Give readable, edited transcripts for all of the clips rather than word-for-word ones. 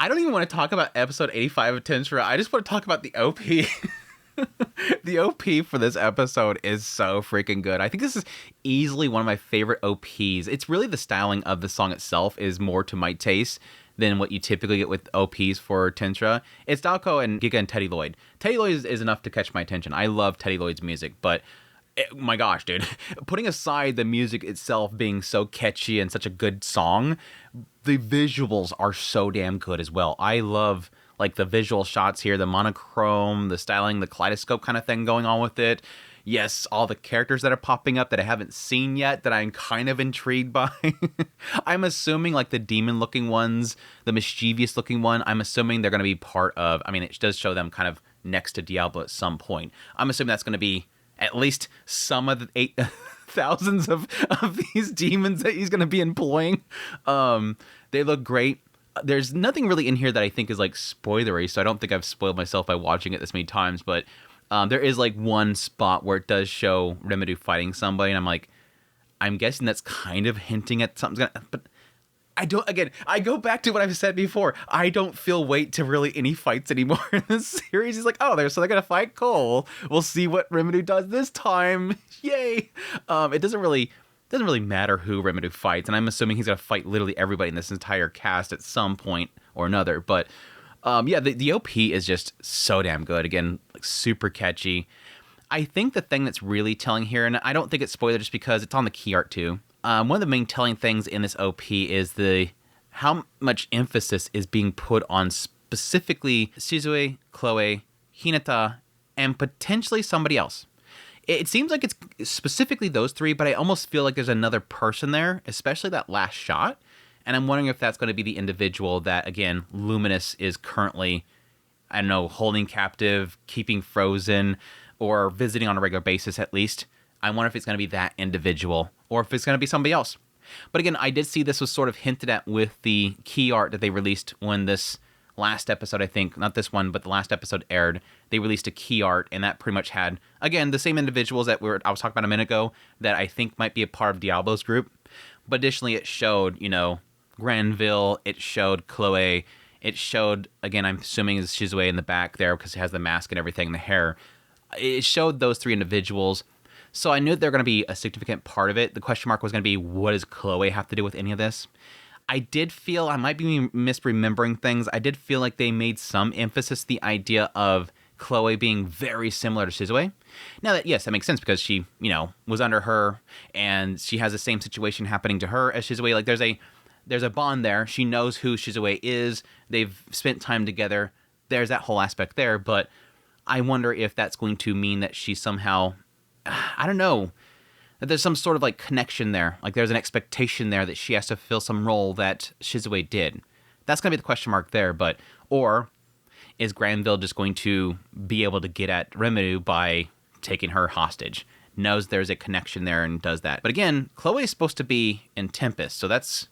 I don't even want to talk about episode 85 of Tensura. I just want to talk about the OP. The OP for this episode is so freaking good. I think this is easily one of my favorite OPs. It's really the styling of the song itself is more to my taste than what you typically get with OPs for Tensura. It's Dalko and Giga and Teddy Lloyd. Teddy Lloyd is enough to catch my attention. I love Teddy Lloyd's music, but my gosh, dude. Putting aside the music itself being so catchy and such a good song, the visuals are so damn good as well. I love like the visual shots here, the monochrome, the styling, the kaleidoscope kind of thing going on with it. Yes, all the characters that are popping up that I haven't seen yet that I'm kind of intrigued by. I'm assuming like the demon-looking ones, the mischievous-looking one, I'm assuming they're going to be part of, I mean, it does show them kind of next to Diablo at some point. I'm assuming that's going to be at least some of the thousands of these demons that he's going to be employing. They look great. There's nothing really in here that I think is like spoilery, so I don't think I've spoiled myself by watching it this many times, but there is like one spot where it does show Rimuru fighting somebody, and I'm like, I'm guessing that's kind of hinting at something's gonna, but I go back to what I've said before. I don't feel weight to really any fights anymore in this series. It's like, oh, they're gonna fight Cole. We'll see what Rimuru does this time. Yay! It doesn't really matter who Rimuru fights, and I'm assuming he's gonna fight literally everybody in this entire cast at some point or another. But yeah, the OP is just so damn good. Again, like super catchy. I think the thing that's really telling here, and I don't think it's spoiler just because it's on the key art too. One of the main telling things in this OP is how much emphasis is being put on specifically Shizue, Chloe, Hinata, and potentially somebody else. It seems like it's specifically those three, but I almost feel like there's another person there, especially that last shot. And I'm wondering if that's going to be the individual that, again, Luminous is currently, I don't know, holding captive, keeping frozen, or visiting on a regular basis at least. I wonder if it's going to be that individual, or if it's going to be somebody else. But again, I did see this was sort of hinted at with the key art that they released when this last episode, I think, not this one, but the last episode aired. They released a key art, and that pretty much had, again, the same individuals that I was talking about a minute ago that I think might be a part of Diablo's group. But additionally, it showed, Granville, it showed Chloe, it showed, again, I'm assuming is Shizue in the back there because it has the mask and everything, the hair. It showed those three individuals. So I knew they're going to be a significant part of it. The question mark was going to be, what does Chloe have to do with any of this? I did feel, I might be misremembering things, I did feel like they made some emphasis the idea of Chloe being very similar to Shizue. Now that, yes, that makes sense because she, was under her and she has the same situation happening to her as Shizue. Like there's a bond there. She knows who Shizue is. They've spent time together. There's that whole aspect there, but I wonder if that's going to mean that she somehow, I don't know, that there's some sort of like connection there. Like there's an expectation there that she has to fill some role that Shizue did. That's going to be the question mark there, or is Granville just going to be able to get at Rimuru by taking her hostage? Knows there's a connection there and does that. But again, Chloe is supposed to be in Tempest, so that's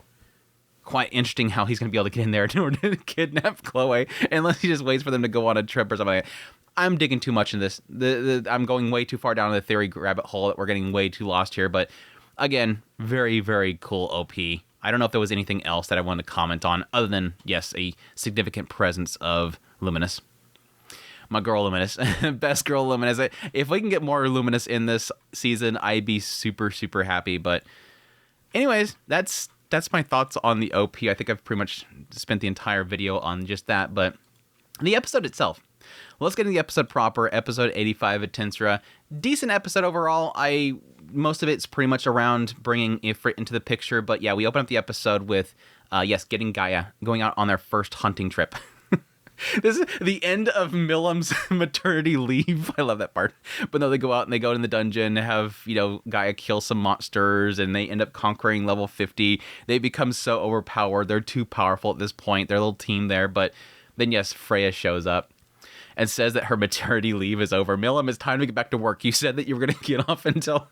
quite interesting how he's going to be able to get in there in order to kidnap Chloe, unless he just waits for them to go on a trip or something like that. I'm digging too much in this. I'm going way too far down the theory rabbit hole that we're getting way too lost here. But again, very, very cool OP. I don't know if there was anything else that I wanted to comment on other than, yes, a significant presence of Luminous. My girl Luminous. Best girl Luminous. If we can get more Luminous in this season, I'd be super, super happy. But anyways, that's my thoughts on the OP. I think I've pretty much spent the entire video on just that. But the episode itself. Well, let's get into the episode proper, episode 85 of Tensura. Decent episode overall. Most of it's pretty much around bringing Ifrit into the picture, but yeah, we open up the episode with, getting Gaia going out on their first hunting trip. This is the end of Millam's maternity leave. I love that part. But no, they go out and they go in the dungeon, have, Gaia kill some monsters, and they end up conquering level 50. They become so overpowered. They're too powerful at this point. Their little team there, but then yes, Freya shows up and says that her maternity leave is over. Millam, it's time to get back to work. You said that you were going to get off until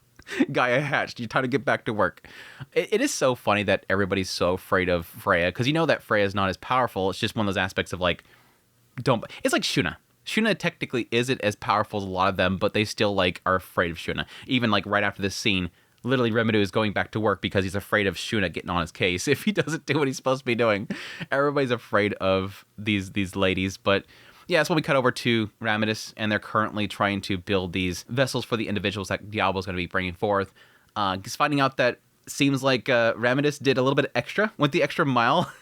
Gaia hatched. You're time to get back to work. It is so funny that everybody's so afraid of Freya, because you know that Freya is not as powerful. It's just one of those aspects of like, it's like Shuna. Shuna technically isn't as powerful as a lot of them, but they still are afraid of Shuna. Even right after this scene, literally Rimuru is going back to work because he's afraid of Shuna getting on his case if he doesn't do what he's supposed to be doing. Everybody's afraid of these ladies, but yeah, that's when we cut over to Ramidus, and they're currently trying to build these vessels for the individuals that Diablo's going to be bringing forth. Just finding out that seems like Ramidus did a little bit extra, went the extra mile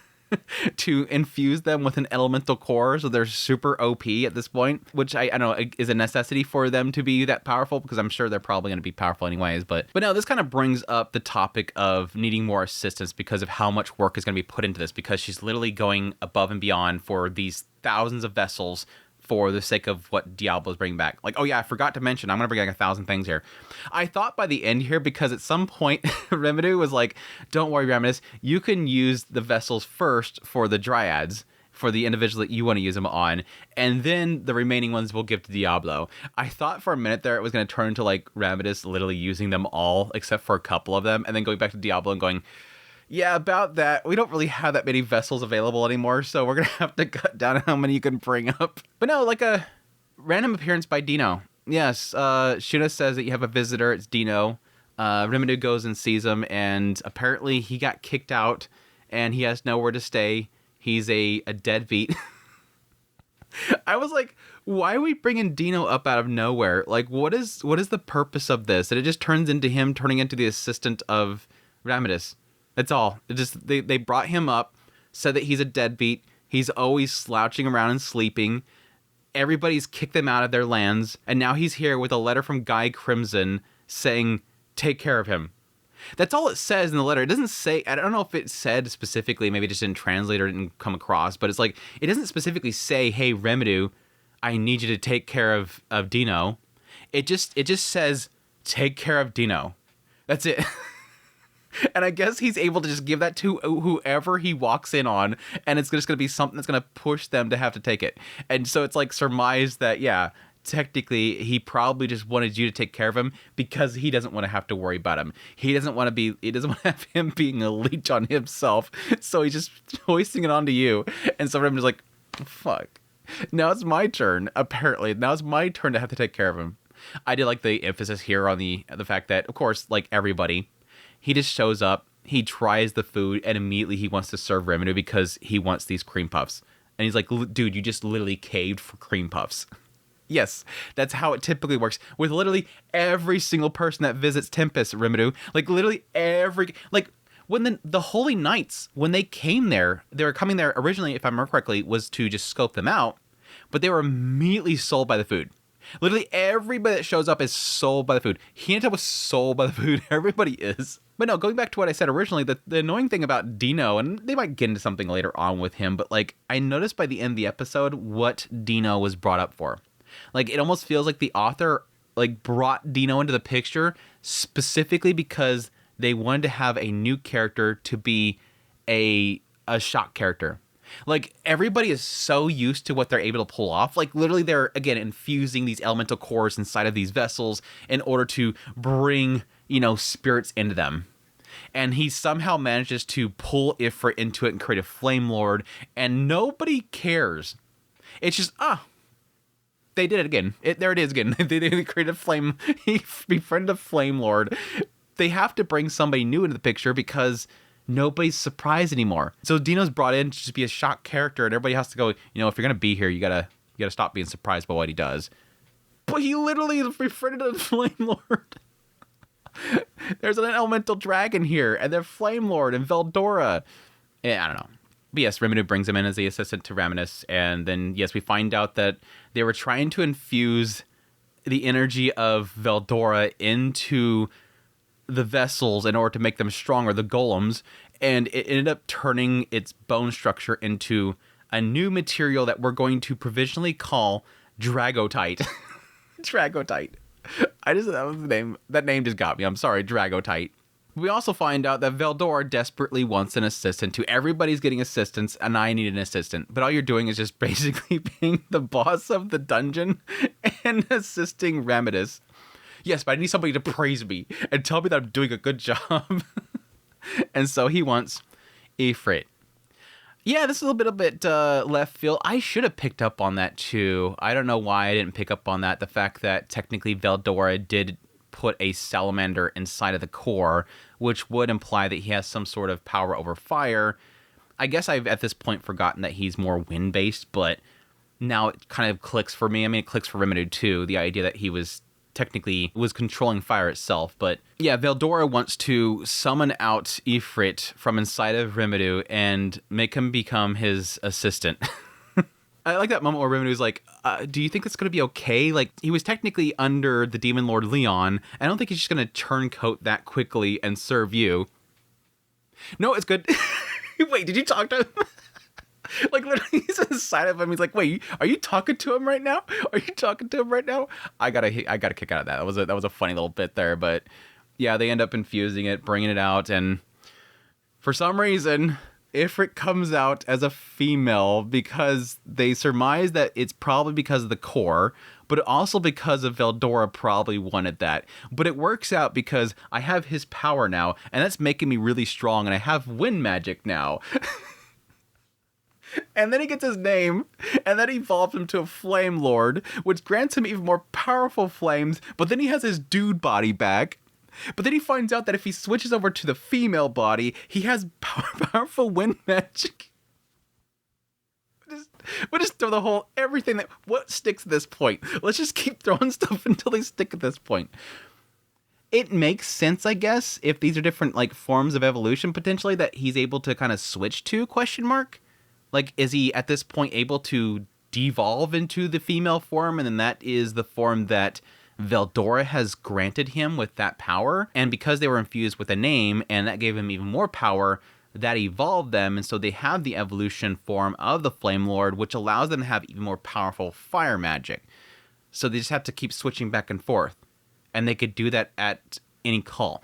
to infuse them with an elemental core, so they're super OP at this point, which I don't know is a necessity for them to be that powerful, because I'm sure they're probably going to be powerful anyways. But no, this kind of brings up the topic of needing more assistance because of how much work is going to be put into this, because she's literally going above and beyond for these thousands of vessels for the sake of what Diablo's bringing back. Like, oh yeah, I forgot to mention, I'm going to bring like 1,000 things here. I thought by the end here, because at some point, Rimuru was like, don't worry, Ramidus, you can use the vessels first for the Dryads, for the individual that you want to use them on, and then the remaining ones we'll give to Diablo. I thought for a minute there it was going to turn into like Ramidus literally using them all, except for a couple of them, and then going back to Diablo and going, yeah, about that. We don't really have that many vessels available anymore, so we're going to have to cut down how many you can bring up. But no, like a random appearance by Dino. Yes, Shuna says that you have a visitor. It's Dino. Rimuru goes and sees him, and apparently he got kicked out, and he has nowhere to stay. He's a deadbeat. I was like, why are we bringing Dino up out of nowhere? Like, what is the purpose of this? And it just turns into him turning into the assistant of Ramidus. That's all. It just they brought him up, said that he's a deadbeat. He's always slouching around and sleeping. Everybody's kicked them out of their lands, and now he's here with a letter from Guy Crimson saying, take care of him. That's all it says in the letter. It doesn't say, I don't know if it said specifically, maybe it just didn't translate or didn't come across, but it's like, it doesn't specifically say, hey, Rimuru, I need you to take care of Dino. It just says, take care of Dino. That's it. And I guess he's able to just give that to whoever he walks in on, and it's just going to be something that's going to push them to have to take it. And so it's like surmised that, yeah, technically he probably just wanted you to take care of him because he doesn't want to have to worry about him. He doesn't want to have him being a leech on himself. So he's just hoisting it onto you. And so I'm just like, fuck. Now it's my turn, apparently. Now it's my turn to have to take care of him. I did like the emphasis here on the fact that, of course, like everybody, he just shows up, he tries the food, and immediately he wants to serve Rimuru because he wants these cream puffs. And he's like, dude, you just literally caved for cream puffs. Yes, that's how it typically works with literally every single person that visits Tempest, Rimuru. Like, literally like, when the Holy Knights, when they came there, they were coming there originally, if I remember correctly, was to just scope them out, but they were immediately sold by the food. Literally everybody that shows up is sold by the food. Hinata was sold by the food. Everybody is. But no, going back to what I said originally, the annoying thing about Dino, and they might get into something later on with him, but like I noticed by the end of the episode what Dino was brought up for. Like it almost feels like the author like brought Dino into the picture specifically because they wanted to have a new character to be a shock character. Like, everybody is so used to what they're able to pull off. Like, literally, they're, again, infusing these elemental cores inside of these vessels in order to bring, spirits into them. And he somehow manages to pull Ifrit into it and create a Flame Lord, and nobody cares. It's just, they did it again. There it is again. They created a flame. He befriended a Flame Lord. They have to bring somebody new into the picture because nobody's surprised anymore. So Dino's brought in to just be a shock character, and everybody has to go, if you're gonna be here, you gotta stop being surprised by what he does. But he literally befriended a Flame Lord. There's an elemental dragon here, and they're Flame Lord and Veldora. And I don't know. But yes, Rimuru brings him in as the assistant to Ramidus, and then yes, we find out that they were trying to infuse the energy of Veldora into the vessels in order to make them stronger, the golems, and it ended up turning its bone structure into a new material that we're going to provisionally call Dragotite. Dragotite. That was the name. That name just got me. I'm sorry, Dragotite. We also find out that Veldora desperately wants an assistant too. Everybody's getting assistants, and I need an assistant. But all you're doing is just basically being the boss of the dungeon and assisting Ramidus. Yes, but I need somebody to praise me and tell me that I'm doing a good job. And so he wants Ifrit. Yeah, this is a little bit left field. I should have picked up on that too. I don't know why I didn't pick up on that. The fact that technically Veldora did put a salamander inside of the core, which would imply that he has some sort of power over fire. I guess I've at this point forgotten that he's more wind-based, but now it kind of clicks for me. I mean, it clicks for Rimuru too, the idea that he was controlling fire itself. But yeah, Veldora wants to summon out Ifrit from inside of Rimuru and make him become his assistant. I like that moment where Rimuru is like, do you think it's going to be okay? Like, he was technically under the Demon Lord Leon. I don't think he's just going to turncoat that quickly and serve you. No, it's good. Wait, did you talk to him? Like, literally, he's inside of him. He's like, wait, are you talking to him right now? Are you talking to him right now? I got a kick out of that. That was a funny little bit there. But yeah, they end up infusing it, bringing it out. And for some reason, Ifrit comes out as a female because they surmise that it's probably because of the core, but also because of Veldora probably wanted that. But it works out because I have his power now, and that's making me really strong, and I have wind magic now. And then he gets his name, and that evolves him to a Flame Lord, which grants him even more powerful flames, but then he has his dude body back. But then he finds out that if he switches over to the female body, he has powerful wind magic. We'll just throw the whole everything that... What sticks at this point? Let's just keep throwing stuff until they stick at this point. It makes sense, I guess, if these are different like forms of evolution, potentially, that he's able to kind of switch to, question mark? Like, is he at this point able to devolve into the female form, and then that is the form that Veldora has granted him with that power? And because they were infused with a name, and that gave him even more power, that evolved them, and so they have the evolution form of the Flame Lord, which allows them to have even more powerful fire magic. So they just have to keep switching back and forth, and they could do that at any call.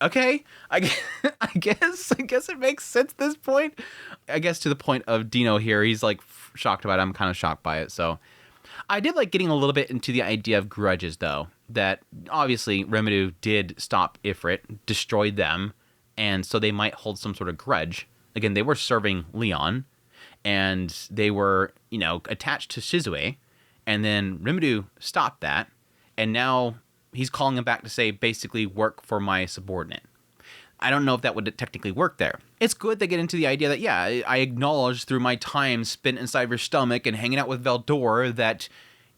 Okay, I guess it makes sense at this point. I guess to the point of Dino here, he's like shocked about it. I'm kind of shocked by it. So I did like getting a little bit into the idea of grudges, though. That obviously Rimuru did stop Ifrit, destroyed them, and so they might hold some sort of grudge. Again, they were serving Leon, and they were, attached to Shizue, and then Rimuru stopped that, and now he's calling him back to say, basically, work for my subordinate. I don't know if that would technically work there. It's good they get into the idea that, yeah, I acknowledge through my time spent inside your stomach and hanging out with Veldora that,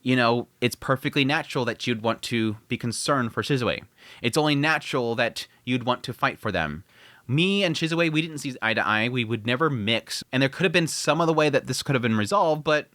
it's perfectly natural that you'd want to be concerned for Shizue. It's only natural that you'd want to fight for them. Me and Shizue, we didn't see eye to eye. We would never mix. And there could have been some other way that this could have been resolved, but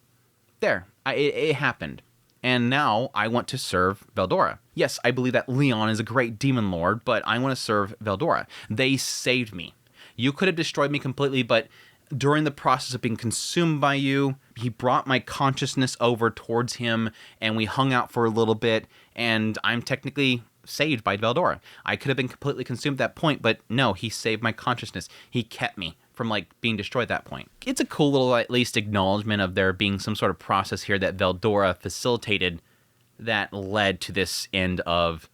it happened. And now I want to serve Veldora. Yes, I believe that Leon is a great demon lord, but I want to serve Veldora. They saved me. You could have destroyed me completely, but during the process of being consumed by you, he brought my consciousness over towards him, and we hung out for a little bit, and I'm technically saved by Veldora. I could have been completely consumed at that point, but no, he saved my consciousness. He kept me from being destroyed at that point. It's a cool little, at least, acknowledgement of there being some sort of process here that Veldora facilitated that led to this end of,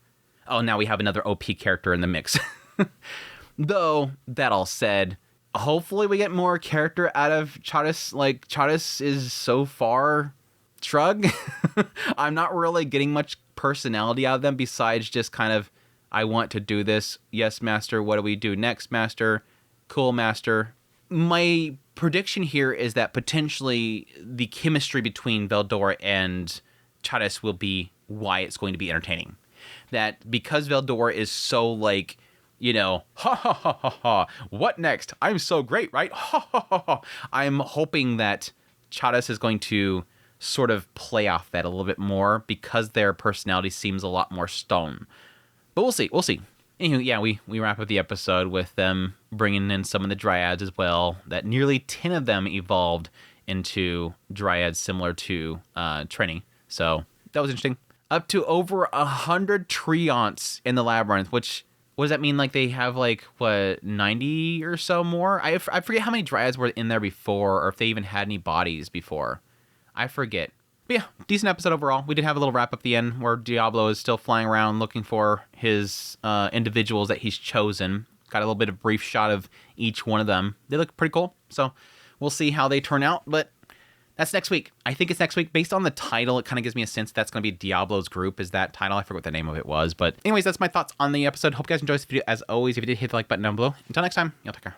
oh, now we have another OP character in the mix. Though, that all said, hopefully we get more character out of Charis. Charis is so far shrug. I'm not really getting much personality out of them besides just kind of, I want to do this. Yes, master. What do we do next, master? Cool, master. My prediction here is that potentially the chemistry between Veldora and Charis will be why it's going to be entertaining. That because Veldora is so ha ha ha ha ha, what next? I'm so great, right? Ha ha ha ha. I'm hoping that Charis is going to sort of play off that a little bit more because their personality seems a lot more stone. But we'll see. Anywho, yeah, we wrap up the episode with them bringing in some of the dryads as well. That nearly 10 of them evolved into dryads similar to Trini. So that was interesting. Up to over 100 treants in the labyrinth, which, what does that mean? They have 90 or so more? I forget how many dryads were in there before, or if they even had any bodies before. I forget. But yeah, decent episode overall. We did have a little wrap up at the end where Diablo is still flying around looking for his individuals that he's chosen. Got a little bit of brief shot of each one of them. They look pretty cool. So we'll see how they turn out. But That's next week. I think it's next week. Based on the title, it kind of gives me a sense that's going to be Diablo's group is that title. I forget what the name of it was. But anyways, that's my thoughts on the episode. Hope you guys enjoyed this video. As always, if you did, hit the like button down below. Until next time, y'all take care.